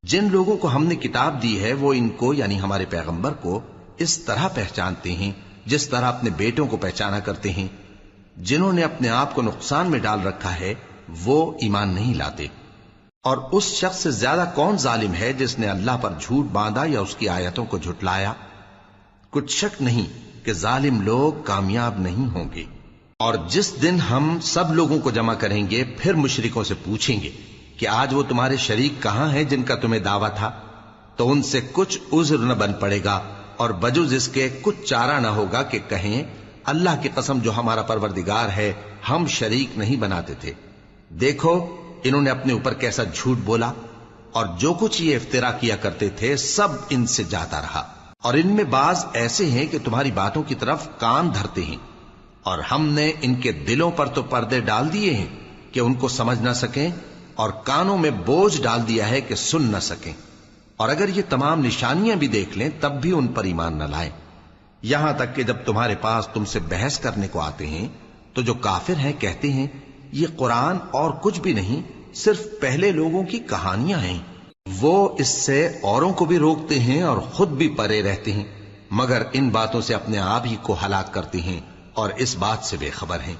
جن لوگوں کو ہم نے کتاب دی ہے وہ ان کو یعنی ہمارے پیغمبر کو اس طرح پہچانتے ہیں جس طرح اپنے بیٹوں کو پہچانا کرتے ہیں۔ جنہوں نے اپنے آپ کو نقصان میں ڈال رکھا ہے وہ ایمان نہیں لاتے۔ اور اس شخص سے زیادہ کون ظالم ہے جس نے اللہ پر جھوٹ باندھا یا اس کی آیتوں کو جھٹلایا؟ کچھ شک نہیں کہ ظالم لوگ کامیاب نہیں ہوں گے۔ اور جس دن ہم سب لوگوں کو جمع کریں گے پھر مشرکوں سے پوچھیں گے کہ آج وہ تمہارے شریک کہاں ہیں جن کا تمہیں دعویٰ تھا، تو ان سے کچھ عذر نہ بن پڑے گا اور بجز اس کے کچھ چارہ نہ ہوگا کہ کہیں اللہ کی قسم جو ہمارا پروردگار ہے ہم شریک نہیں بناتے تھے۔ دیکھو انہوں نے اپنے اوپر کیسا جھوٹ بولا، اور جو کچھ یہ افترا کیا کرتے تھے سب ان سے جاتا رہا۔ اور ان میں بعض ایسے ہیں کہ تمہاری باتوں کی طرف کان دھرتے ہیں، اور ہم نے ان کے دلوں پر تو پردے ڈال دیے ہیں کہ ان کو سمجھ نہ سکیں، اور کانوں میں بوجھ ڈال دیا ہے کہ سن نہ سکیں، اور اگر یہ تمام نشانیاں بھی دیکھ لیں تب بھی ان پر ایمان نہ لائیں۔ یہاں تک کہ جب تمہارے پاس تم سے بحث کرنے کو آتے ہیں تو جو کافر ہیں کہتے ہیں یہ قرآن اور کچھ بھی نہیں، صرف پہلے لوگوں کی کہانیاں ہیں۔ وہ اس سے اوروں کو بھی روکتے ہیں اور خود بھی پرے رہتے ہیں، مگر ان باتوں سے اپنے آپ ہی کو ہلاک کرتے ہیں اور اس بات سے بے خبر ہیں